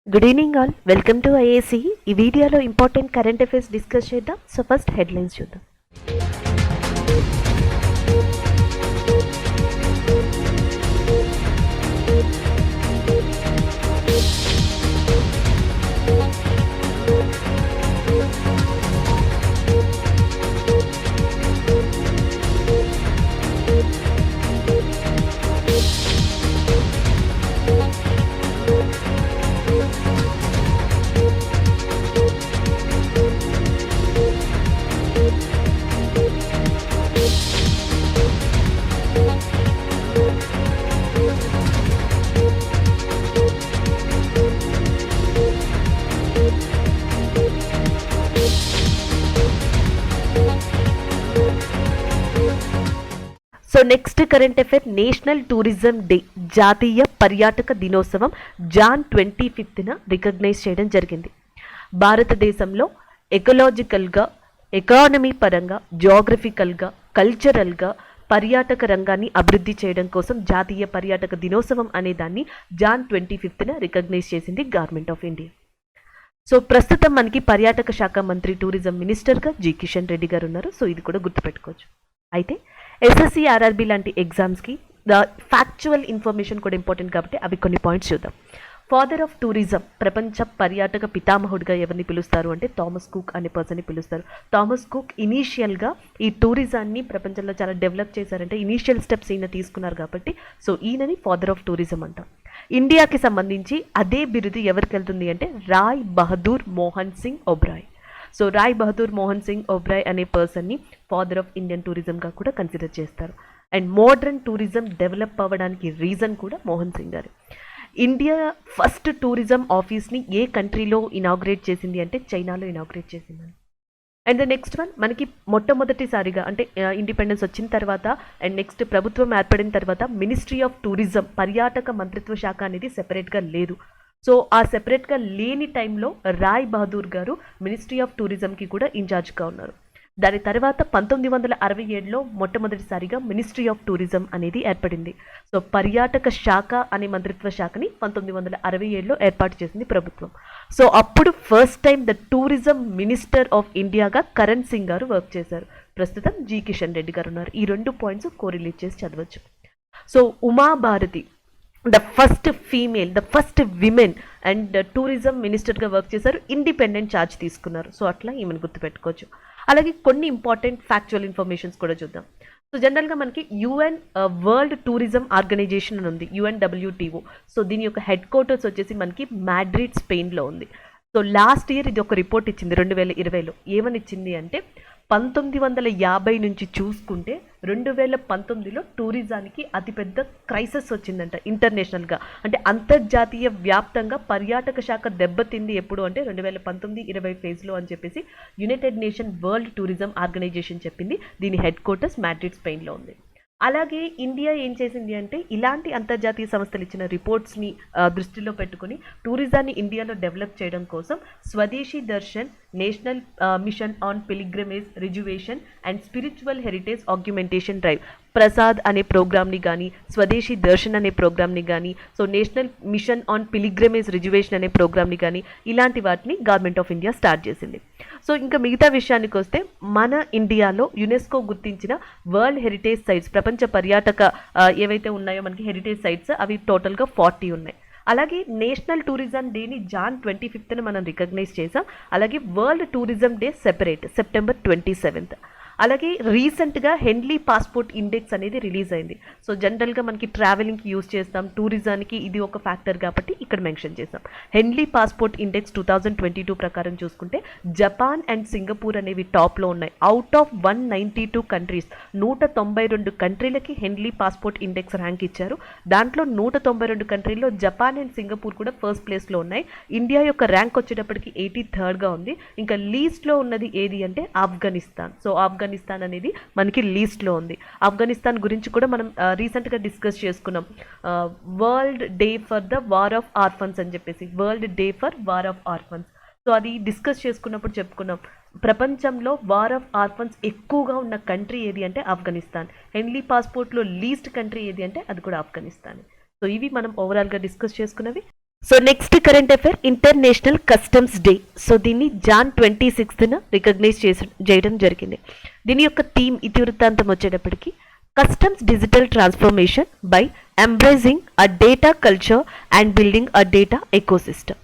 Good evening all. Welcome to IAC. ఈ వీడియోలో important current affairs discuss చేద్దాం. So first headlines చూద్దాం. So next current affair, national tourism day, జాతీయ పర్యాటక దినోత్సవం జాన్ 25న రికగ్నైజ్ చేయడం జరిగింది. భారతదేశంలో ఎకలాజికల్గా, ఎకానమీ పరంగా, జోగ్రఫికల్గా, కల్చరల్గా పర్యాటక రంగాన్ని అభివృద్ధి చేయడం కోసం జాతీయ పర్యాటక దినోత్సవం అనే దాన్ని జాన్ 25న రికగ్నైజ్ చేసింది గవర్నమెంట్ ఆఫ్ ఇండియా. సో ప్రస్తుతం మనకి పర్యాటక శాఖ మంత్రి, టూరిజం మినిస్టర్గా జి కిషన్ రెడ్డి గారు ఉన్నారు. సో ఇది కూడా గుర్తుపెట్టుకోవచ్చు. అయితే ఎస్ఎస్సి, ఆర్ఆర్బి లాంటి ఎగ్జామ్స్కి ఫ్యాక్చువల్ ఇన్ఫర్మేషన్ కూడా ఇంపార్టెంట్ కాబట్టి అవి కొన్ని పాయింట్స్ చూద్దాం. ఫాదర్ ఆఫ్ టూరిజం, ప్రపంచ పర్యాటక పితామహుడిగా ఎవరిని పిలుస్తారు అంటే థామస్ కుక్ అనే పర్సన్ని పిలుస్తారు. థామస్ కుక్ ఇనీషియల్గా ఈ టూరిజాన్ని ప్రపంచంలో చాలా డెవలప్ చేశారంటే ఇనీషియల్ స్టెప్స్ ఈయన తీసుకున్నారు కాబట్టి సో ఈయనని ఫాదర్ ఆఫ్ టూరిజం అంటాం. ఇండియాకి సంబంధించి అదే బిరుదు ఎవరికి వెళ్తుంది అంటే రాయ్ బహదూర్ మోహన్ సింగ్ ఒబ్రాయ్. సో రాయ్ బహదూర్ మోహన్ సింగ్ ఒబ్రాయ్ అనే పర్సన్ని ఫాదర్ ఆఫ్ ఇండియన్ టూరిజంగా కూడా కన్సిడర్ చేస్తారు. అండ్ మోడర్న్ టూరిజం డెవలప్ అవ్వడానికి రీజన్ కూడా మోహన్ సింగ్ గారు. ఇండియా ఫస్ట్ టూరిజం ఆఫీస్ని ఏ కంట్రీలో ఇనాగ్రేట్ చేసింది అంటే చైనాలో ఇనాగ్రేట్ చేసిందని. అండ్ ద నెక్స్ట్ వన్, మనకి మొట్టమొదటిసారిగా అంటే ఇండిపెండెన్స్ వచ్చిన తర్వాత అండ్ నెక్స్ట్ ప్రభుత్వం ఏర్పడిన తర్వాత మినిస్ట్రీ ఆఫ్ టూరిజం, పర్యాటక మంత్రిత్వ శాఖ అనేది సెపరేట్గా లేదు. సో ఆ సెపరేట్గా లేని టైంలో రాయ్ బహదూర్ గారు మినిస్ట్రీ ఆఫ్ టూరిజంకి కూడా ఇన్ఛార్జ్గా ఉన్నారు. దాని తర్వాత 1967లో మొట్టమొదటిసారిగా మినిస్ట్రీ ఆఫ్ టూరిజం అనేది ఏర్పడింది. సో పర్యాటక శాఖ అనే మంత్రిత్వ శాఖని 1967లో ఏర్పాటు చేసింది ప్రభుత్వం. సో అప్పుడు first time the tourism minister of ఇండియాగా కరణ్ సింగ్ గారు వర్క్ చేశారు. ప్రస్తుతం జి కిషన్ రెడ్డి గారు ఉన్నారు. ఈ 2 పాయింట్స్ కోరిలేట్ చేసి చదవచ్చు. So Uma Bharti, the first female, the first women and tourism మినిస్టర్గా వర్క్ చేశారు. ఇండిపెండెంట్ ఛార్జ్ తీసుకున్నారు. సో అట్లా ఈమెను గుర్తుపెట్టుకోవచ్చు. అలాగే కొన్ని ఇంపార్టెంట్ ఫ్యాక్చువల్ ఇన్ఫర్మేషన్స్ కూడా చూద్దాం. సో జనరల్గా మనకి యుఎన్ వరల్డ్ టూరిజం ఆర్గనైజేషన్ అని ఉంది, UNWTO. సో దీని యొక్క హెడ్ క్వార్టర్స్ వచ్చేసి మనకి మాడ్రిడ్, స్పెయిన్లో ఉంది. సో లాస్ట్ ఇయర్ ఇది ఒక రిపోర్ట్ ఇచ్చింది 2020లో. ఏమని ఇచ్చింది అంటే 1950 నుంచి చూసుకుంటే 2019లో టూరిజానికి అతిపెద్ద క్రైసిస్ వచ్చిందంట ఇంటర్నేషనల్గా. అంటే అంతర్జాతీయ వ్యాప్తంగా పర్యాటక శాఖ దెబ్బతింది ఎప్పుడు అంటే 2019-20 ఫేజ్లో అని చెప్పేసి United Nation World Tourism Organization చెప్పింది. దీని హెడ్ క్వార్టర్స్ మాడ్రిడ్, స్పెయిన్లో ఉంది. అలాగే ఇండియా ఏం చేసింది అంటే ఇలాంటి అంతర్జాతీయ సంస్థలు ఇచ్చిన రిపోర్ట్స్ని దృష్టిలో పెట్టుకుని టూరిజాన్ని ఇండియాలో డెవలప్ చేయడం కోసం Swadeshi Darshan, national mission on pilgrimage, rejuvenation and spiritual heritage augmentation drive, Prasad అనే ప్రోగ్రామ్ని కానీ, స్వదేశీ దర్శన్ అనే ప్రోగ్రామ్ని కానీ, so national mission on pilgrimage rejuvenation అనే ప్రోగ్రామ్ని కానీ ఇలాంటి వాటిని గవర్నమెంట్ ఆఫ్ ఇండియా స్టార్ట్ చేసింది. సో ఇంకా మిగతా విషయానికి వస్తే మన ఇండియాలో యునెస్కో గుర్తించిన వరల్డ్ హెరిటేజ్ సైట్స్, ప్రపంచ పర్యాటక ఏవైతే ఉన్నాయో మనకి హెరిటేజ్ సైట్స్, అవి టోటల్గా 40 ఉన్నాయి. అలాగే నేషనల్ టూరిజం డేని జాన్ 25న మనం రికగ్నైజ్ చేసాం. అలాగే world tourism day separate September 27. అలాగే రీసెంట్గా హెన్లీ పాస్పోర్ట్ ఇండెక్స్ అనేది రిలీజ్ అయింది. సో జనరల్గా మనకి ట్రావెలింగ్కి యూజ్ చేస్తాం, టూరిజానికి ఇది ఒక ఫ్యాక్టర్ కాబట్టి ఇక్కడ మెన్షన్ చేస్తాం. హెన్లీ పాస్పోర్ట్ ఇండెక్స్ 2022 ప్రకారం చూసుకుంటే జపాన్ అండ్ సింగపూర్ అనేవి టాప్లో ఉన్నాయి. అవుట్ ఆఫ్ 192 కంట్రీస్ 192 కంట్రీలకి హెన్లీ పాస్పోర్ట్ ఇండెక్స్ ర్యాంక్ ఇచ్చారు. దాంట్లో 192 కంట్రీల్లో జపాన్ అండ్ సింగపూర్ కూడా ఫస్ట్ ప్లేస్లో ఉన్నాయి. ఇండియా యొక్క ర్యాంక్ వచ్చేటప్పటికి 83గా ఉంది. ఇంకా లీస్ట్లో ఉన్నది ఏది అంటే ఆఫ్ఘనిస్తాన్. సో ఆఫ్ఘనిస్తాన్ అనేది మనకి లీస్ట్లో ఉంది. ఆఫ్ఘనిస్తాన్ గురించి కూడా మనం రీసెంట్గా డిస్కస్ చేసుకున్నాం. World day for the war of orphans అని చెప్పేసి, world day for war of orphans. So అది డిస్కస్ చేసుకున్నప్పుడు చెప్పుకున్నాం ప్రపంచంలో వార్ ఆఫ్ ఆర్ఫన్స్ ఎక్కువగా ఉన్న కంట్రీ ఏది అంటే ఆఫ్ఘనిస్తాన్. హెన్లీ పాస్పోర్ట్లో లీస్ట్ కంట్రీ ఏది అంటే అది కూడా ఆఫ్ఘనిస్తాన్. సో ఇవి మనం ఓవరాల్గా డిస్కస్ చేసుకున్నవి. So next current affair international customs day. So దీన్ని జాన్ 26న రికగ్నైజ్ చేయడం జరిగింది. దీని యొక్క థీమ్ ఇతివృత్తాంతం వచ్చేటప్పటికి customs digital transformation by embracing a data culture and building a data ecosystem.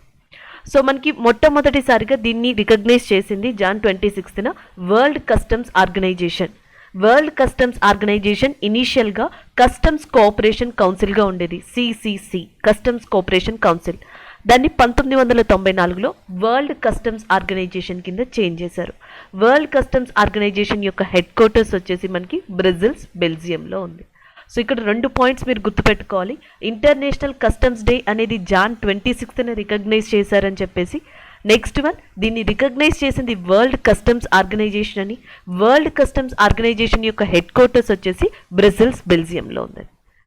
So మనకి మొట్టమొదటిసారిగా దీన్ని రికగ్నైజ్ చేసింది జాన్ 26న world customs organisation. World customs organisation ఇనీషియల్గా కస్టమ్స్ కోఆపరేషన్ కౌన్సిల్గా ఉండేది, సిసిసి కస్టమ్స్ కోఆపరేషన్ కౌన్సిల్. దాన్ని 1994లో వరల్డ్ కస్టమ్స్ ఆర్గనైజేషన్ కింద change చేశారు. వరల్డ్ కస్టమ్స్ ఆర్గనైజేషన్ యొక్క హెడ్ క్వార్టర్స్ వచ్చేసి మనకి బ్రజిల్స్, బెల్జియంలో ఉంది. సో ఇక్కడ 2 పాయింట్స్ మీరు గుర్తుపెట్టుకోవాలి. ఇంటర్నేషనల్ కస్టమ్స్ డే అనేది జాన్ 26న రికగ్నైజ్ చేశారని చెప్పేసి, నెక్స్ట్ వన్ దీన్ని రికగ్నైజ్ చేసింది వరల్డ్ కస్టమ్స్ ఆర్గనైజేషన్ అని. వరల్డ్ కస్టమ్స్ ఆర్గనైజేషన్ యొక్క హెడ్ క్వార్టర్స్ వచ్చేసి బ్రజిల్స్, బెల్జియంలో ఉంది.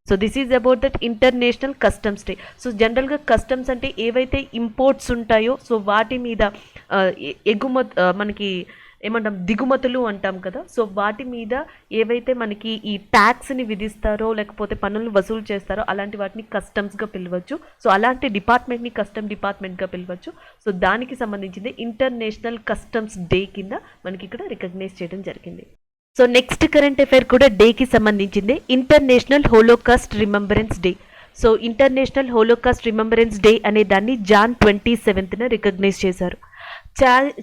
So this is about that international customs day. So జనరల్గా కస్టమ్స్ అంటే ఏవైతే ఇంపోర్ట్స్ ఉంటాయో సో వాటి మీద మనకి ఏమంటాం దిగుమతులు అంటాం కదా, సో వాటి మీద ఏవైతే మనకి ఈ ట్యాక్స్ని విధిస్తారో లేకపోతే పన్నులు వసూలు చేస్తారో అలాంటి వాటిని కస్టమ్స్గా పిలవచ్చు. సో అలాంటి డిపార్ట్మెంట్ని కస్టమ్ డిపార్ట్మెంట్గా పిలవచ్చు. సో దానికి సంబంధించింది ఇంటర్నేషనల్ కస్టమ్స్ డే కింద మనకి ఇక్కడ రికగ్నైజ్ చేయడం జరిగింది. సో నెక్స్ట్ కరెంట్ అఫైర్ కూడా డేకి సంబంధించింది, international holocaust remembrance day. So international holocaust remembrance day అనే దాన్ని జాన్ 27న రికగ్నైజ్ చేశారు.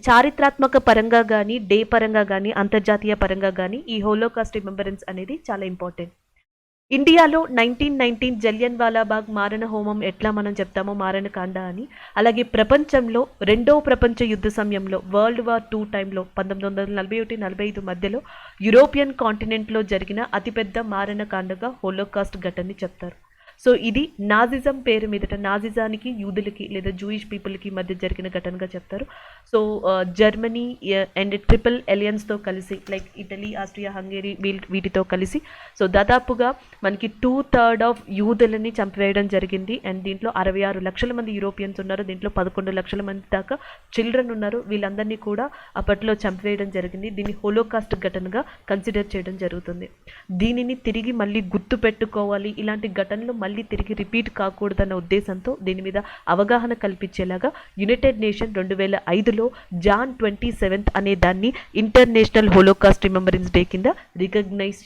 చారిత్రాత్మక పరంగా కానీ, డే పరంగా కానీ, అంతర్జాతీయ పరంగా కానీ ఈ హోలోకాస్ట్ రిమెంబరెన్స్ అనేది చాలా ఇంపార్టెంట్. ఇండియాలో 1919 జలియన్ వాలాబాగ్ మారణ హోమం ఎట్లా మనం చెప్తామో మారణకాండ అని, అలాగే ప్రపంచంలో రెండవ ప్రపంచ యుద్ధ సమయంలో వరల్డ్ వార్ 2 టైంలో 1941-45 మధ్యలో యూరోపియన్ కాంటినెంట్లో జరిగిన అతిపెద్ద మారణకాండగా హోలోకాస్ట్ ఘటనని చెప్తారు. సో ఇది నాజిజం పేరు మీదట, నాజిజానికి యూదులకి లేదా జూయిష్ పీపుల్కి మధ్య జరిగిన ఘటనగా చెప్తారు. సో జర్మనీ అండ్ ట్రిపుల్ ఎలియన్స్తో కలిసి లైక్ ఇటలీ, ఆస్ట్రియా, హంగేరీ వీటితో కలిసి సో దాదాపుగా మనకి 2/3 ఆఫ్ యూదులని చంపివేయడం జరిగింది. అండ్ దీంట్లో 66 లక్షల మంది యూరోపియన్స్ ఉన్నారు, దీంట్లో 11 లక్షల మంది దాకా చిల్డ్రన్ ఉన్నారు. వీళ్ళందరినీ కూడా అప్పట్లో చంపివేయడం జరిగింది. దీన్ని హోలోకాస్ట్ ఘటనగా కన్సిడర్ చేయడం జరుగుతుంది. దీనిని తిరిగి మళ్ళీ గుర్తు పెట్టుకోవాలి, ఇలాంటి ఘటనలు మళ్ళీ తిరిగి రిపీట్ కాకూడదన్న ఉద్దేశంతో దీని మీద అవగాహన కల్పించేలాగా యునైటెడ్ నేషన్ 2005లో జాన్ 27 అనే దాన్ని ఇంటర్నేషనల్ హోలోకాస్ట్ రిమెంబరెన్స్ డే కింద రికగ్నైజ్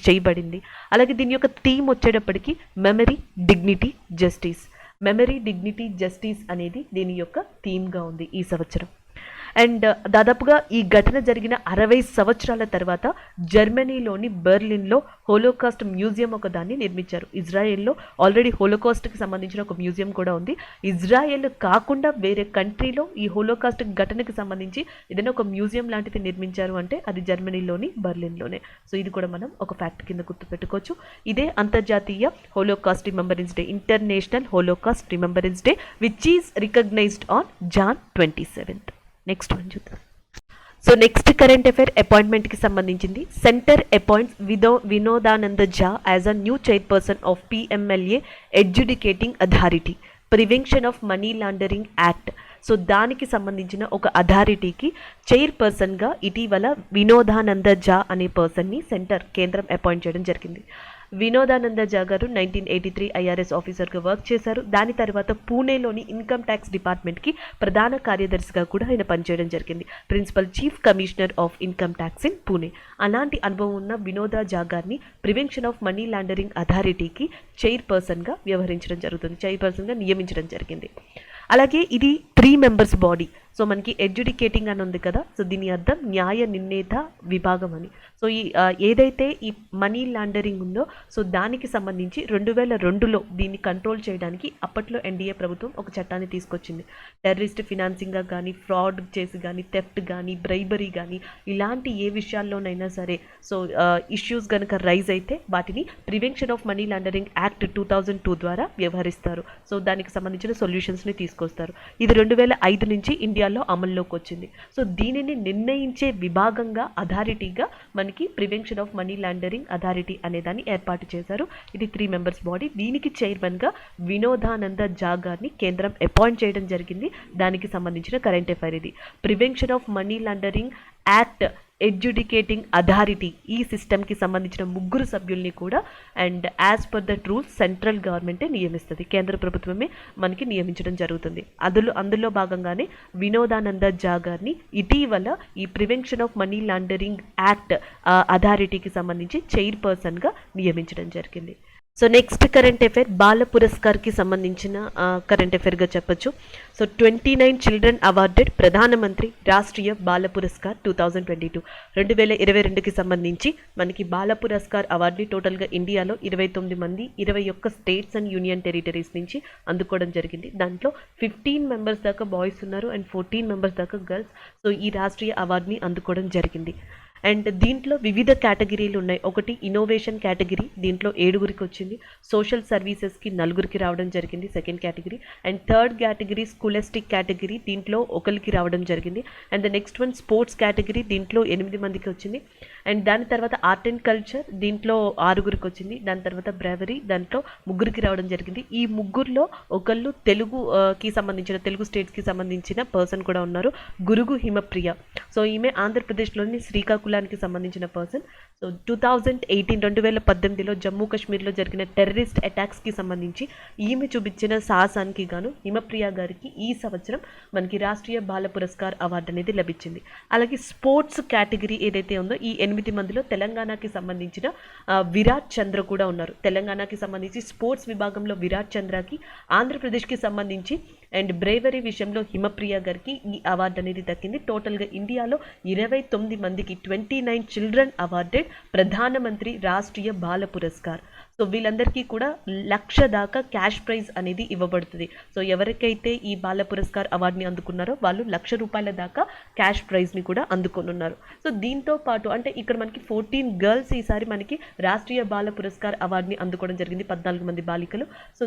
చేయబడింది. అలాగే దీని యొక్క థీమ్ వచ్చేటప్పటికి memory, dignity, justice. Memory, dignity, justice అనేది దీని యొక్క థీమ్గా ఉంది ఈ సంవత్సరం. అండ్ దాదాపుగా ఈ ఘటన జరిగిన 60 సంవత్సరాల తర్వాత జర్మనీలోని బెర్లిన్లో హోలోకాస్ట్ మ్యూజియం ఒక దాన్ని నిర్మించారు. ఇజ్రాయెల్లో ఆల్రెడీ హోలోకాస్ట్కి సంబంధించిన ఒక మ్యూజియం కూడా ఉంది. ఇజ్రాయెల్ కాకుండా వేరే కంట్రీలో ఈ హోలోకాస్ట్ ఘటనకి సంబంధించి ఏదైనా ఒక మ్యూజియం లాంటిది నిర్మించారు అంటే అది జర్మనీలోని బెర్లిన్లోనే. సో ఇది కూడా మనం ఒక ఫ్యాక్ట్ కింద గుర్తుపెట్టుకోవచ్చు. ఇదే అంతర్జాతీయ holocaust remembrance day, international holocaust remembrance day which is recognised on Jan 27. Next one చూద్దాం. సో నెక్స్ట్ కరెంట్ అఫైర్ అపాయింట్మెంట్కి సంబంధించింది. Centre appoints వినోదానంద Jha as a new chairperson of PMLA adjudicating authority, prevention of money laundering act. So దానికి సంబంధించిన ఒక అథారిటీకి చైర్పర్సన్గా ఇటీవల వినోదానంద ఝా అనే పర్సన్ని కేంద్రం అపాయింట్ చేయడం జరిగింది. వినోదానంద ఝా గారు 1983 IRS ఆఫీసర్గా వర్క్ చేశారు. దాని తర్వాత పూణేలోని ఇన్కమ్ ట్యాక్స్ డిపార్ట్మెంట్కి ప్రధాన కార్యదర్శిగా కూడా ఆయన పనిచేయడం జరిగింది, principal chief commissioner of income tax in Pune. అలాంటి అనుభవం ఉన్న వినోద ఝా గారిని ప్రివెన్షన్ ఆఫ్ మనీ లాండరింగ్ అథారిటీకి చైర్పర్సన్గా నియమించడం జరిగింది. అలాగే ఇది 3 మెంబర్స్ బాడీ. సో మనకి ఎడ్యుడికేటింగ్ అని ఉంది కదా, సో దీని అర్థం న్యాయ నిర్ణేత విభాగం అని. సో ఈ ఏదైతే ఈ మనీ లాండరింగ్ ఉందో సో దానికి సంబంధించి 2002లో దీన్ని కంట్రోల్ చేయడానికి అప్పట్లో NDA ప్రభుత్వం ఒక చట్టాన్ని తీసుకొచ్చింది. టెర్రరిస్ట్ ఫినాన్సింగ్గా కానీ, ఫ్రాడ్ చేసి కానీ, థెఫ్ట్ కానీ, బ్రైబరీ కానీ ఇలాంటి ఏ విషయాల్లోనైనా సరే సో ఇష్యూస్ కనుక రైజ్ అయితే వాటిని prevention of money laundering act 2002 ద్వారా వ్యవహరిస్తారు. సో దానికి సంబంధించిన సొల్యూషన్స్ని తీసుకొస్తారు. ఇది 2005 నుంచి ఇండియాలో అమల్లోకి వచ్చింది. సో దీనిని నిర్ణయించే విభాగంగా అథారిటీగా మనకి prevention of money laundering authority అనే దాన్ని ఏర్పాటు చేశారు. ఇది 3 మెంబర్స్ బాడీ. దీనికి చైర్మన్గా వినోదానంద ఝా గారిని కేంద్రం అపాయింట్ చేయడం జరిగింది. దానికి సంబంధించిన కరెంట్ అఫైర్ ఇది. Prevention of money laundering act adjudicating authority ఈ సిస్టమ్కి సంబంధించిన 3 సభ్యుల్ని కూడా and as per that rules central గవర్నమెంటే నియమిస్తుంది, కేంద్ర ప్రభుత్వమే మనకి నియమించడం జరుగుతుంది. అందులో భాగంగానే వినోదానంద ఝా గారిని ఇటీవల ఈ prevention of money laundering act అథారిటీకి సంబంధించి చైర్పర్సన్గా నియమించడం జరిగింది. So next current affair Bal పురస్కార్కి సంబంధించిన కరెంట్ అఫైర్గా చెప్పొచ్చు. సో 29 చిల్డ్రన్ అవార్డెడ్ ప్రధానమంత్రి రాష్ట్రీయ బాల పురస్కార్ 2022 2022కి సంబంధించి మనకి బాల పురస్కార్ అవార్డుని టోటల్గా ఇండియాలో 29 మంది 21 స్టేట్స్ అండ్ యూనియన్ టెరిటరీస్ నుంచి అందుకోవడం జరిగింది. దాంట్లో 15 మెంబర్స్ దాకా బాయ్స్ ఉన్నారు అండ్ 14 మెంబర్స్ దాకా గర్ల్స్. సో ఈ రాష్ట్రీయ అవార్డుని అందుకోవడం జరిగింది. అండ్ దీంట్లో వివిధ కేటగిరీలు ఉన్నాయి. ఒకటి ఇన్నోవేషన్ కేటగిరీ, దీంట్లో 7గురికి వచ్చింది. సోషల్ సర్వీసెస్కి 4గురికి రావడం జరిగింది, second category. And third category scholastic category, దీంట్లో 1కి రావడం జరిగింది. And the next one sports category, దీంట్లో 8 మందికి వచ్చింది. అండ్ దాని తర్వాత ఆర్ట్ అండ్ కల్చర్, దీంట్లో 6గురికి వచ్చింది. దాని తర్వాత బ్రేవరీ, దాంట్లో 3గురికి రావడం జరిగింది. ఈ 3గురిలో ఒకళ్ళు తెలుగుకి సంబంధించిన తెలుగు స్టేట్స్కి సంబంధించిన పర్సన్ కూడా ఉన్నారు, గురుగు హిమప్రియ. సో ఈమె ఆంధ్రప్రదేశ్లోని శ్రీకాకుళానికి సంబంధించిన పర్సన్. సో 2018లో జమ్మూ కాశ్మీర్లో జరిగిన టెర్రరిస్ట్ అటాక్స్కి సంబంధించి ఈమె చూపించిన సాహసానికి గాను హిమప్రియ గారికి ఈ సంవత్సరం మనకి రాష్ట్రీయ బాల పురస్కార్ అవార్డు అనేది లభించింది. అలాగే స్పోర్ట్స్ కేటగిరీ ఏదైతే ఉందో ఈ 8 మందిలో తెలంగాణకి సంబంధించిన విరాట్ చంద్ర కూడా ఉన్నారు. తెలంగాణకి సంబంధించి స్పోర్ట్స్ విభాగంలో విరాట్ చంద్రకి, ఆంధ్రప్రదేశ్కి సంబంధించి అండ్ బ్రేవరీ విషయంలో హిమప్రియ గారికి ఈ అవార్డు అనేది దక్కింది. టోటల్గా ఇండియాలో 29 మందికి 29 చిల్డ్రన్ అవార్డెడ్ ప్రధానమంత్రి రాష్ట్రీయ బాల పురస్కార్. సో వీళ్ళందరికీ కూడా 1,00,000 దాకా క్యాష్ ప్రైజ్ అనేది ఇవ్వబడుతుంది. సో ఎవరికైతే ఈ బాల పురస్కార్ అవార్డుని అందుకున్నారో వాళ్ళు 1,00,000 రూపాయల దాకా క్యాష్ ప్రైజ్ని కూడా అందుకొనున్నారు. సో దీంతో పాటు అంటే ఇక్కడ మనకి 14 గర్ల్స్ ఈసారి మనకి రాష్ట్రీయ బాల పురస్కార్ అవార్డుని అందుకోవడం జరిగింది, 14 మంది బాలికలు. సో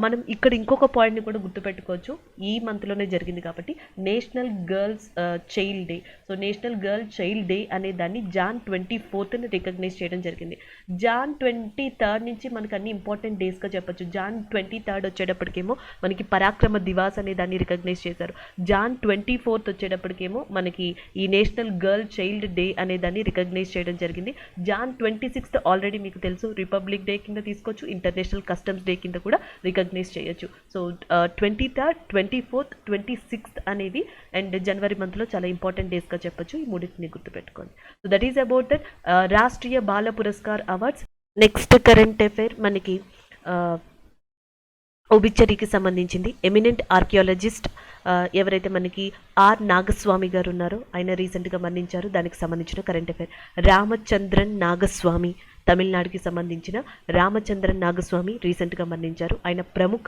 మనం ఇక్కడ ఇంకొక పాయింట్ని కూడా గుర్తుపెట్టుకోవచ్చు, ఈ మంత్లోనే జరిగింది కాబట్టి national girls child day. So national girl child day అనే దాన్ని జాన్ 24th రికగ్నైజ్ చేయడం జరిగింది. జాన్ 23rd నుంచి మనకి అన్ని ఇంపార్టెంట్ డేస్గా చెప్పొచ్చు. జాన్ 23rd వచ్చేటప్పటికేమో మనకి పరాక్రమ దివాస్ అనే దాన్ని రికగ్నైజ్ చేశారు. జాన్ 24th వచ్చేటప్పటికేమో మనకి ఈ నేషనల్ గర్ల్ చైల్డ్ డే అనే దాన్ని రికగ్నైజ్ చేయడం జరిగింది. జాన్ 26th ఆల్రెడీ మీకు తెలుసు రిపబ్లిక్ డే కింద తీసుకోవచ్చు, ఇంటర్నేషనల్ కస్టమ్స్ డే కింద కూడా రికగ్నైజ్ చేయొచ్చు. సో 23rd, 24th, 26th అనేది అండ్ జనవరి మంత్లో చాలా ఇంపార్టెంట్ డేస్గా చెప్పొచ్చు. ఈ మూడింటిని గుర్తుపెట్టుకోండి. So that is about that Rashtriya Bala Puraskar awards. Next current affair మనకి ఒబిచరీకి సంబంధించింది. ఎమినెంట్ ఆర్కియాలజిస్ట్ ఎవరైతే మనకి ఆర్ నాగస్వామి గారు ఉన్నారో ఆయన రీసెంట్గా మరణించారు. దానికి సంబంధించిన కరెంట్ అఫైర్ రామచంద్రన్ నాగస్వామి, తమిళనాడుకి సంబంధించిన రామచంద్రన్ నాగస్వామి రీసెంట్గా మరణించారు. ఆయన ప్రముఖ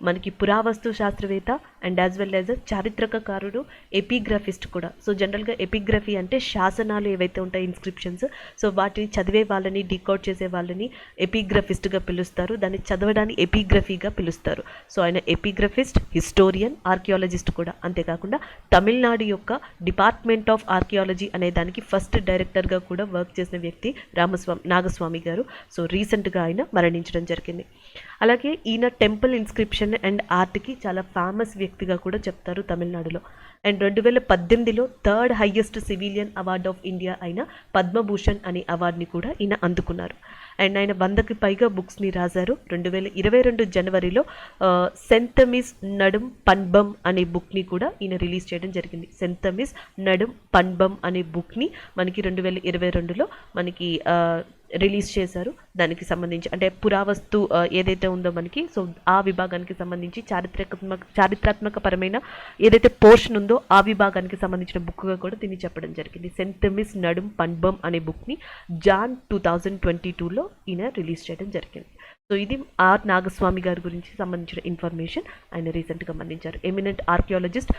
మనకి పురావస్తు శాస్త్రవేత్త అండ్ యాజ్ వెల్ యాజ్ చారిత్రకకారుడు, ఎపిగ్రఫిస్ట్ కూడా. సో జనరల్గా ఎపిగ్రఫీ అంటే శాసనాలు ఏవైతే ఉంటాయి ఇన్స్క్రిప్షన్స్, సో వాటిని చదివే వాళ్ళని డీకోడ్ చేసే వాళ్ళని ఎపిగ్రఫిస్ట్గా పిలుస్తారు, దాన్ని చదవడాన్ని ఎపిగ్రఫీగా పిలుస్తారు. సో ఆయన ఎపిగ్రఫిస్ట్, హిస్టోరియన్, ఆర్కియాలజిస్ట్ కూడా. అంతేకాకుండా తమిళనాడు యొక్క డిపార్ట్మెంట్ ఆఫ్ ఆర్కియాలజీ అనే దానికి ఫస్ట్ డైరెక్టర్గా కూడా వర్క్ చేసిన వ్యక్తి నాగస్వామి గారు. సో రీసెంట్గా ఆయన మరణించడం జరిగింది. అలాగే ఈయన టెంపుల్ ఇన్స్క్రిప్షన్ అండ్ ఆర్ట్కి చాలా ఫేమస్ వ్యక్తిగా కూడా చెప్తారు తమిళనాడులో. అండ్ 2018లో 3rd highest civilian award of India అయిన పద్మభూషణ్ అనే అవార్డుని కూడా ఈయన అందుకున్నారు. అండ్ ఆయన 100కి పైగా బుక్స్ని రాశారు. 2022 జనవరిలో సెంతమిస్ నడుం పన్బం అనే బుక్ని కూడా ఈయన రిలీజ్ చేయడం జరిగింది. సెంతమిస్ నడుం పన్బం అనే బుక్ని మనకి 2022లో మనకి రిలీజ్ చేశారు. దానికి సంబంధించి అంటే పురావస్తు ఏదైతే ఉందో మనకి, సో ఆ విభాగానికి సంబంధించి చారిత్రాత్మకపరమైన ఏదైతే పోర్షన్ ఉందో ఆ విభాగానికి సంబంధించిన బుక్గా కూడా దీన్ని చెప్పడం జరిగింది. సెంతమిస్ నడుం పన్బం అనే బుక్ని జాన్ 2022లో ఈయన రిలీజ్ చేయడం జరిగింది. సో ఇది ఆర్ నాగస్వామి గారి గురించి సంబంధించిన ఇన్ఫర్మేషన్. ఆయన రీసెంట్గా మరణించారు. Eminent archaeologist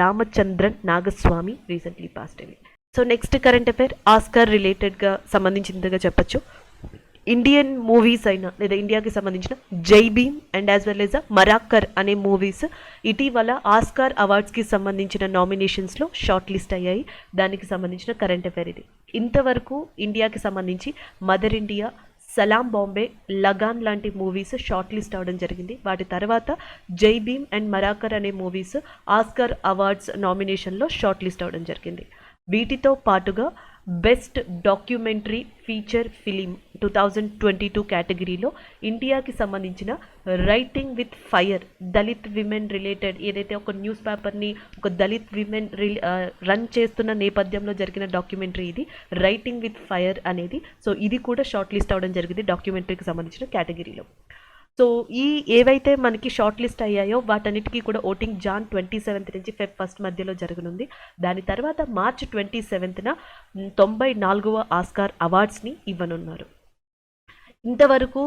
Ramachandran Nagaswamy recently passed away. So next current affair Oscar రిలేటెడ్గా సంబంధించినదిగా చెప్పచ్చు. ఇండియన్ మూవీస్ అయినా లేదా ఇండియాకి సంబంధించిన Jai Bhim and as well as Marakkar అనే మూవీస్ ఇటీవల ఆస్కార్ అవార్డ్స్కి సంబంధించిన నామినేషన్స్లో షార్ట్ లిస్ట్ అయ్యాయి. దానికి సంబంధించిన కరెంట్ అఫైర్ ఇది. ఇంతవరకు ఇండియాకి సంబంధించి మదర్ ఇండియా, సలాం బాంబే, లగాన్ లాంటి మూవీస్ షార్ట్ లిస్ట్ అవ్వడం జరిగింది. వాటి తర్వాత జై భీమ్ అండ్ మరాకర్ అనే మూవీస్ ఆస్కార్ అవార్డ్స్ నామినేషన్లో షార్ట్ లిస్ట్ అవ్వడం జరిగింది. వీటితో పాటుగా బెస్ట్ డాక్యుమెంటరీ ఫీచర్ ఫిలిం 2022 కేటగిరీలో ఇండియాకి సంబంధించిన writing with fire Dalit women related ఏదైతే ఒక న్యూస్ పేపర్ని ఒక దళిత్ విమెన్ రన్ చేస్తున్న నేపథ్యంలో జరిగిన డాక్యుమెంటరీ ఇది రైటింగ్ విత్ ఫైర్ అనేది. సో ఇది కూడా షార్ట్ లిస్ట్ అవ్వడం జరిగింది డాక్యుమెంటరీకి సంబంధించిన కేటగిరీలో. సో ఈ ఏవైతే మనకి షార్ట్ లిస్ట్ అయ్యాయో వాటన్నిటికీ కూడా ఓటింగ్ జాన్ 27 నుంచి ఫెబ్ 1 మధ్యలో జరగనుంది. దాని తర్వాత మార్చ్ 27న 94వ ఆస్కార్ అవార్డ్స్ని ఇవ్వనున్నారు. ఇంతవరకు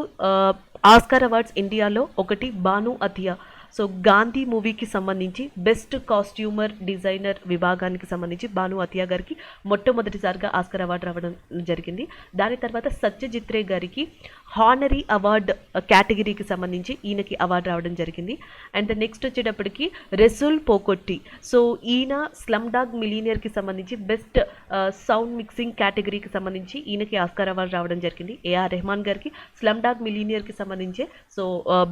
ఆస్కార్ అవార్డ్స్ ఇండియాలో ఒకటి భాను అతియా, సో గాంధీ మూవీకి సంబంధించి బెస్ట్ కాస్ట్యూమర్ డిజైనర్ విభాగానికి సంబంధించి భాను అతియా గారికి మొట్టమొదటిసారిగా ఆస్కార్ అవార్డు రావడం జరిగింది. దాని తర్వాత సత్యజిత్ రే గారికి హానరీ అవార్డ్ కేటగిరీకి సంబంధించి ఈయనకి అవార్డు రావడం జరిగింది. అండ్ నెక్స్ట్ వచ్చేటప్పటికి రెసుల్ పోకొట్టి, సో ఈయన స్లమ్ డాగ్ మిలీనియర్కి సంబంధించి బెస్ట్ సౌండ్ మిక్సింగ్ కేటగిరీకి సంబంధించి ఈయనకి ఆస్కార్ అవార్డు రావడం జరిగింది. ఏఆర్ రెహమాన్ గారికి స్లమ్ డాగ్ మిలీనియర్కి సంబంధించి సో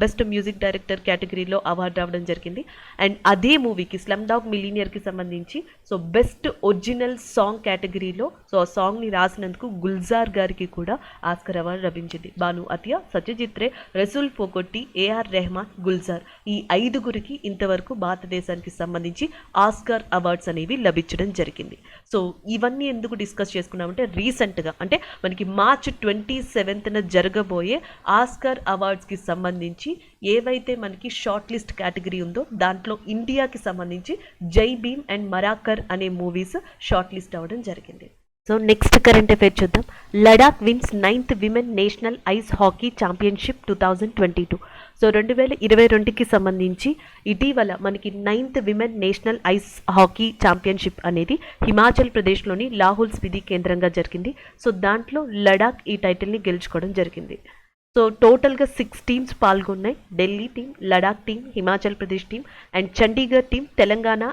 బెస్ట్ మ్యూజిక్ డైరెక్టర్ కేటగిరీలో అవార్డు రావడం జరిగింది. అండ్ అదే మూవీకి స్లమ్ డాగ్ మిలీనియర్కి సంబంధించి సో బెస్ట్ ఒరిజినల్ సాంగ్ కేటగిరీలో సో ఆ సాంగ్ని రాసినందుకు గుల్జార్ గారికి కూడా ఆస్కార్ అవార్డు లభించింది. భాను అతియా, సత్యజిత్ రే, రెసుల్ పోకొట్టి, ఏఆర్ రెహమాన్, గుల్జార్ ఈ 5గురికి ఇంతవరకు భారతదేశానికి సంబంధించి ఆస్కార్ అవార్డ్స్ అనేవి లభించడం జరిగింది. సో ఇవన్నీ ఎందుకు డిస్కస్ చేసుకున్నామంటే రీసెంట్గా అంటే మనకి మార్చ్ 27న జరగబోయే ఆస్కార్ అవార్డ్స్కి సంబంధించి ఏవైతే మనకి షార్ట్ లిస్ట్ కేటగిరీ ఉందో దాంట్లో ఇండియాకి సంబంధించి జై భీమ్ అండ్ మరాకర్ అనే మూవీస్ షార్ట్ లిస్ట్ అవ్వడం జరిగింది. సో నెక్స్ట్ కరెంట్ అఫైర్ చూద్దాం. Ladakh wins 9th women national ice hockey championship 2022. So 2022కి సంబంధించి ఇటీవల మనకి 9th women national ice hockey championship అనేది హిమాచల్ ప్రదేశ్లోని లాహుల్ స్పితి కేంద్రంగా జరిగింది. సో దాంట్లో లడాక్ ఈ టైటిల్ని గెలుచుకోవడం జరిగింది. సో టోటల్గా 6 టీమ్స్ పాల్గొన్నాయి. Delhi team, Ladakh team, Himachal Pradesh team and Chandigarh team, Telangana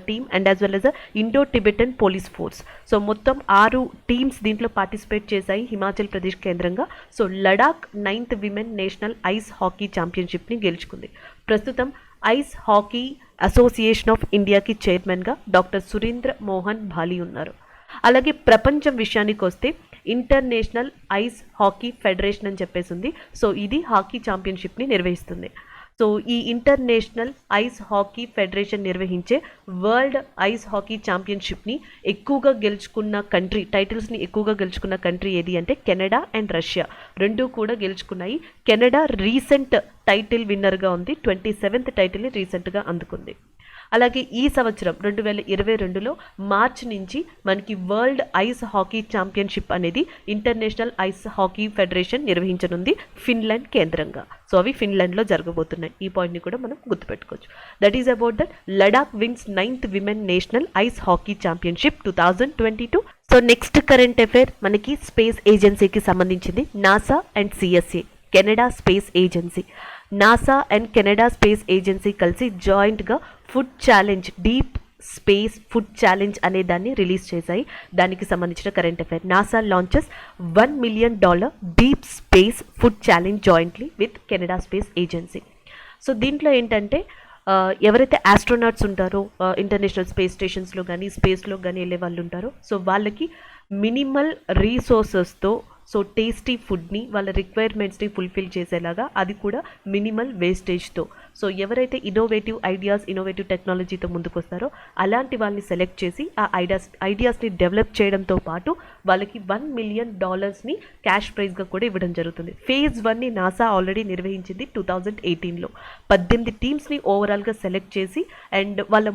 team and as well as Indo Tibetan police force. So మొత్తం 6 టీమ్స్ దీంట్లో పార్టిసిపేట్ చేశాయి హిమాచల్ ప్రదేశ్ కేంద్రంగా. So Ladakh 9th women national ice hockey ఛాంపియన్షిప్ని గెలుచుకుంది. ప్రస్తుతం ఐస్ హాకీ అసోసియేషన్ ఆఫ్ ఇండియాకి చైర్మన్గా డాక్టర్ సురేంద్ర మోహన్ భాలి ఉన్నారు. అలాగే ప్రపంచం విషయానికి వస్తే ఇంటర్నేషనల్ ఐస్ హాకీ ఫెడరేషన్ అని చెప్పేసి ఉంది. సో ఇది హాకీ ఛాంపియన్షిప్ని నిర్వహిస్తుంది. సో ఈ ఇంటర్నేషనల్ ఐస్ హాకీ ఫెడరేషన్ నిర్వహించే వరల్డ్ ఐస్ హాకీ ఛాంపియన్షిప్ని ఎక్కువగా గెలుచుకున్న కంట్రీ, టైటిల్స్ని ఎక్కువగా గెలుచుకున్న కంట్రీ ఏది అంటే కెనడా అండ్ రష్యా రెండూ కూడా గెలుచుకున్నాయి. కెనడా రీసెంట్ టైటిల్ విన్నర్గా ఉంది, 27th టైటిల్ని రీసెంట్గా అందుకుంది. అలాగే ఈ సంవత్సరం 2022లో మార్చ్ నుంచి మనకి వరల్డ్ ఐస్ హాకీ ఛాంపియన్షిప్ అనేది ఇంటర్నేషనల్ ఐస్ హాకీ ఫెడరేషన్ నిర్వహించనుంది ఫిన్లాండ్ కేంద్రంగా. సో అవి ఫిన్లాండ్లో జరగబోతున్నాయి. ఈ పాయింట్ని కూడా మనం గుర్తుపెట్టుకోవచ్చు. That is about that Ladakh wins 9th women national ice hockey championship 2022. So next current affair మనకి స్పేస్ ఏజెన్సీకి సంబంధించింది. NASA and CSA Canada space agency. NASA and Canada space agency కలిసి జాయింట్గా food challenge, deep space food challenge అనే దాన్ని release చేశాయి. దానికి సంబంధించిన current affair. NASA launches $1 million deep space food challenge jointly with Canada space agency. So దీంట్లో ఏంటంటే ఎవరైతే ఆస్ట్రోనాట్స్ ఉంటారో ఇంటర్నేషనల్ స్పేస్ స్టేషన్స్లో కానీ స్పేస్లో కానీ వెళ్ళే వాళ్ళు ఉంటారో సో వాళ్ళకి మినిమల్ రీసోర్సెస్తో సో టేస్టీ ఫుడ్ని వాళ్ళ రిక్వైర్మెంట్స్ని ఫుల్ఫిల్ చేసేలాగా, అది కూడా మినిమల్ వేస్టేజ్తో. సో ఎవరైతే ఇన్నోవేటివ్ ఐడియాస్, ఇన్నోవేటివ్ టెక్నాలజీతో ముందుకు వస్తారో అలాంటి వాళ్ళని సెలెక్ట్ చేసి ఆ ఐడియాస్ని డెవలప్ చేయడంతో పాటు వాళ్ళకి $1 million క్యాష్ ప్రైజ్గా కూడా ఇవ్వడం జరుగుతుంది. ఫేజ్ 1ని నాసా ఆల్రెడీ నిర్వహించింది 2018లో. 18 టీమ్స్ని ఓవరాల్గా సెలెక్ట్ చేసి అండ్ వాళ్ళ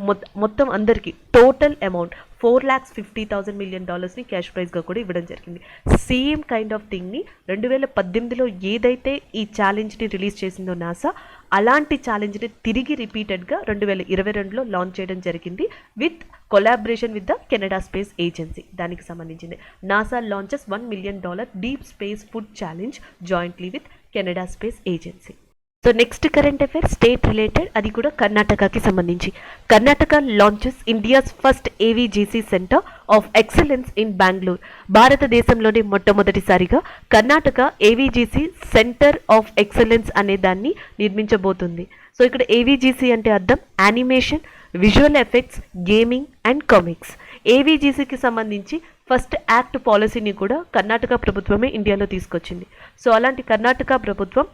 మొత్తం అందరికీ టోటల్ అమౌంట్ $450,000 million క్యాష్ ప్రైజ్గా కూడా ఇవ్వడం జరిగింది. సేమ్ కైండ్ ఆఫ్ థింగ్ని 2018లో ఏదైతే ఈ ఛాలెంజ్ని రిలీజ్ చేసిందో నాసా, అలాంటి ఛాలెంజ్ని తిరిగి రిపీటెడ్గా 2022లో లాంచ్ చేయడం జరిగింది with collaboration with the Canada space agency. దానికి సంబంధించింది NASA launches $1 million deep space food challenge jointly with Canada space agency. So next current affair state related, అది కూడా కర్ణాటకకి సంబంధించి. Karnataka launches India's first AVGC centre of excellence in Bengaluru. భారతదేశంలోనే మొట్టమొదటిసారిగా Karnataka AVGC centre of excellence అనే దాన్ని నిర్మించబోతుంది. సో ఇక్కడ ఏవీజీసీ అంటే అర్థం animation, visual effects, gaming and comics. ఏవీజీసీకి సంబంధించి ఫస్ట్ యాక్ట్ పాలసీని కూడా కర్ణాటక ప్రభుత్వమే ఇండియాలో తీసుకొచ్చింది. సో అలాంటి కర్ణాటక ప్రభుత్వం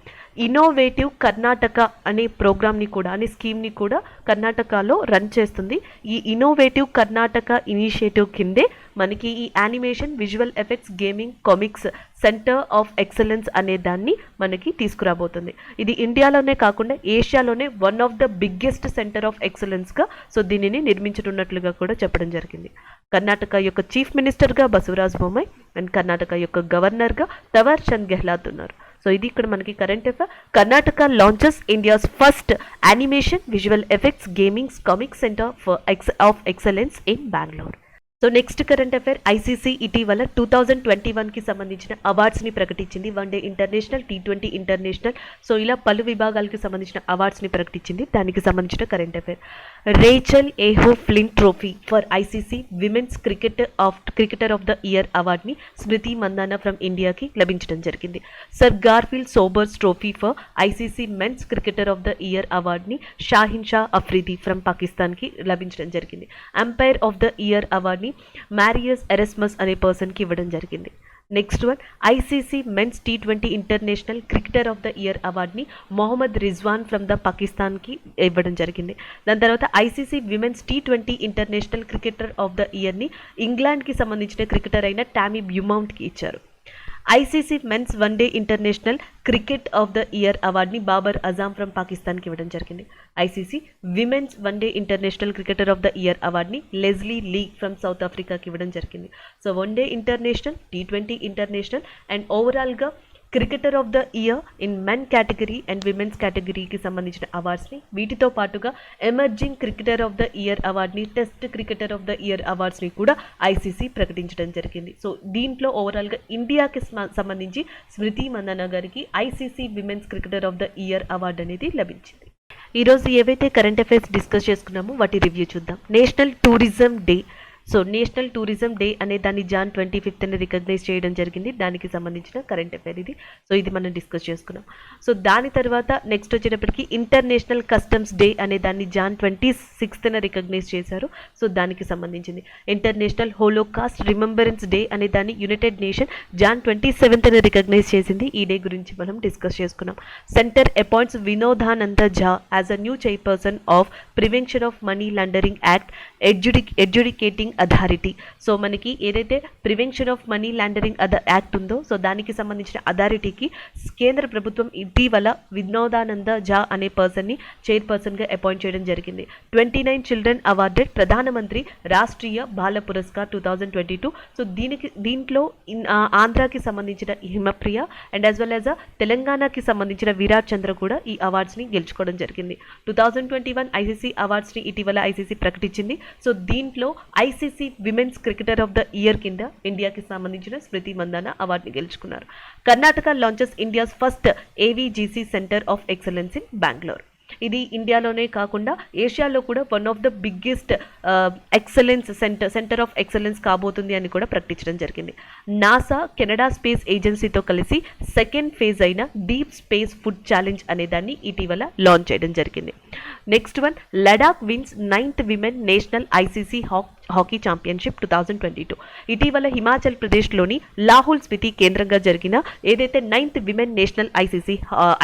ఇన్నోవేటివ్ కర్ణాటక అనే ప్రోగ్రామ్ని కూడా అనే స్కీమ్ని కూడా కర్ణాటకలో రన్ చేస్తుంది. ఈ ఇన్నోవేటివ్ కర్ణాటక ఇనిషియేటివ్ కిందే మనకి ఈ animation, visual effects, gaming, comics centre of excellence అనే దాన్ని మనకి తీసుకురాబోతుంది. ఇది ఇండియాలోనే కాకుండా ఏషియాలోనే one of the biggest centre of ఎక్సలెన్స్గా సో దీనిని నిర్మించనున్నట్లుగా కూడా చెప్పడం జరిగింది. కర్ణాటక యొక్క చీఫ్ మినిస్టర్గా బసవరాజ్ బొమ్మాయి అండ్ కర్ణాటక యొక్క గవర్నర్గా తవర్ చంద్ గెహ్లాట్ ఉన్నారు. సో ఇది ఇక్కడ మనకి current affair. Karnataka launches India's first animation, visual effects, gamings, comic centre of excellence in Bengaluru. So next current affair, ICC ఇటీవల 2021కి సంబంధించిన అవార్డ్స్ని ప్రకటించింది. One day international, T20 international, so ఇలా పలు విభాగాలకి సంబంధించిన అవార్డ్స్ని ప్రకటించింది. దానికి సంబంధించిన current affair, Rachael Heyhoe Flint trophy for ICC women's cricketer of the year అవార్డ్ని స్మృతి మందానా ఫ్రమ్ ఇండియాకి లభించడం జరిగింది. Sir Garfield Sobers trophy for ICC men's cricketer of the year అవార్డ్ని షాహిన్ షా అఫ్రీది ఫ్రమ్ పాకిస్తాన్కి లభించడం జరిగింది. అంపైర్ ఆఫ్ ద ఇయర్ అవార్డ్ని మ్యారియస్ ఎరెస్మస్ అనే పర్సన్కి ఇవ్వడం జరిగింది. Next one, ICC men's T20 international cricketer of the year అవార్డ్ని మొహమ్మద్ రిజ్వాన్ ఫ్రమ్ ద పాకిస్తాన్కి ఇవ్వడం జరిగింది. దాని తర్వాత ICC women's T20 international cricketer of the ఇయర్ని ఇంగ్లాండ్కి సంబంధించిన క్రికెటర్ అయిన టామీ బ్యూమౌంట్కి ఇచ్చారు. ICC men's one day international cricket of the year అవార్డ్ని బాబర్ అజామ్ ఫ్రమ్ పాకిస్తాన్కి ఇవ్వడం జరిగింది. ICC women's one day international cricketer of the year అవార్డ్ని లెజ్లీ లీ ఫ్రమ్ సౌత్ ఆఫ్రికాకి ఇవ్వడం జరిగింది. So one day international, T20 international and ఓవరాల్గా cricketer of the year in men category and women's కేటగిరీకి సంబంధించిన అవార్డ్స్ని, వీటితో పాటుగా emerging cricketer of the year అవార్డ్ని, test cricketer of the year అవార్డ్స్ని కూడా ఐసీసీ ప్రకటించడం జరిగింది. సో దీంట్లో ఓవరాల్గా ఇండియాకి సంబంధించి స్మృతి మందానా గారికి ICC women's cricketer of the year award అనేది లభించింది. ఈరోజు ఏవైతే కరెంట్ అఫైర్స్ డిస్కస్ చేసుకున్నామో వాటి రివ్యూ చూద్దాం. National tourism day. So national tourism day అనే దాన్ని జాన్ 25th రికగ్నైజ్ చేయడం జరిగింది. దానికి సంబంధించిన కరెంట్ అఫైర్ ఇది. సో ఇది మనం డిస్కస్ చేసుకున్నాం. సో దాని తర్వాత నెక్స్ట్ వచ్చేటప్పటికి ఇంటర్నేషనల్ కస్టమ్స్ డే అనే దాన్ని జాన్ 26th రికగ్నైజ్ చేశారు. సో దానికి సంబంధించింది. ఇంటర్నేషనల్ హోలోకాస్ట్ రిమెంబరెన్స్ డే అనే దాన్ని United nation John 27th recognise చేసింది. ఈ డే గురించి మనం డిస్కస్ చేసుకున్నాం. Centre appoints వినోదానంద Jha as a new chairperson of prevention of money laundering act adjudicating authority. So మనకి ఏదైతే prevention of money laundering act ఉందో సో దానికి సంబంధించిన అథారిటీకి కేంద్ర ప్రభుత్వం ఇటీవల వినోదానంద ఝా అనే పర్సన్ని చైర్పర్సన్గా అపాయింట్ చేయడం జరిగింది. 29 చిల్డ్రన్ అవార్డెడ్ ప్రధానమంత్రి రాష్ట్రీయ బాల పురస్కార్ 2022. సో దీంట్లో ఆంధ్రాకి సంబంధించిన Himapriya and as well as తెలంగాణకి సంబంధించిన విరాట్ చంద్ర కూడా ఈ అవార్డ్స్ని గెలుచుకోవడం జరిగింది. 2021 ఐసీసీ అవార్డ్స్ని ఇటీవల ఐసీసీ ప్రకటించింది. సో దీంట్లో ICC women's cricketer of the year కింద ఇండియాకి సంబంధించిన స్మృతి మందానా అవార్డుని గెలుచుకున్నారు. Karnataka launches India's first AVGC centre of excellence in Bengaluru. ఇది ఇండియాలోనే కాకుండా ఏషియాలో కూడా one of the biggest excellence centre of excellence కాబోతుంది అని కూడా ప్రకటించడం జరిగింది. నాసా కెనడా స్పేస్ ఏజెన్సీతో కలిసి సెకండ్ ఫేజ్ అయిన డీప్ స్పేస్ ఫుడ్ ఛాలెంజ్ అనే దాన్ని ఇటీవల లాంచ్ చేయడం జరిగింది. Next one, Ladakh wins 9th women national ICC hockey championship 2022. ఇటీవల హిమాచల్ ప్రదేశ్లోని లాహుల్ స్పితి కేంద్రంగా జరిగిన ఏదైతే 9th women national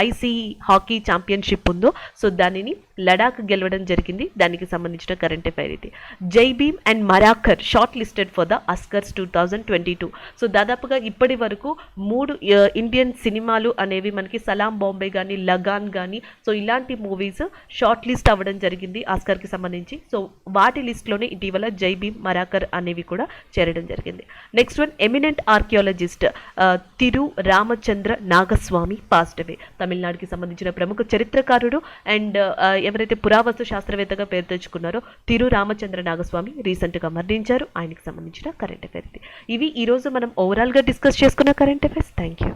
IC hockey championship ఉందో సో దానిని లడాక్ గెలవడం జరిగింది. దానికి సంబంధించిన కరెంట్ అఫైర్ ఇది. Jai Bhim and Marakkar short listed for the Oscars 2022. So దాదాపుగా ఇప్పటి వరకు 3 ఇండియన్ సినిమాలు అనేవి మనకి సలాం బాంబే కానీ, లగాన్ కానీ సో ఇలాంటి మూవీస్ షార్ట్ లిస్ట్ అవ్వడం జరిగింది ఆస్కర్కి సంబంధించి. సో వాటి లిస్ట్లోనే ఇటీవల జై భీమ్, మరాకర్ అనేవి కూడా చేరడం జరిగింది. నెక్స్ట్ వన్, ఎమినెంట్ ఆర్కియాలజిస్ట్ తిరు రామచంద్ర నాగస్వామి పాస్డ్ అవే. తమిళనాడుకి సంబంధించిన ప్రముఖ చరిత్రకారుడు అండ్ ఎవరైతే పురావస్తు శాస్త్రవేత్తగా పేరు తెచ్చుకున్నారో తిరు రామచంద్ర నాగస్వామి రీసెంట్గా మరణించారు. ఆయనకి సంబంధించిన కరెంట్ అఫైర్స్ ఇవి ఈరోజు మనం ఓవరాల్గా డిస్కస్ చేసుకున్న కరెంట్ అఫైర్స్. Thank you.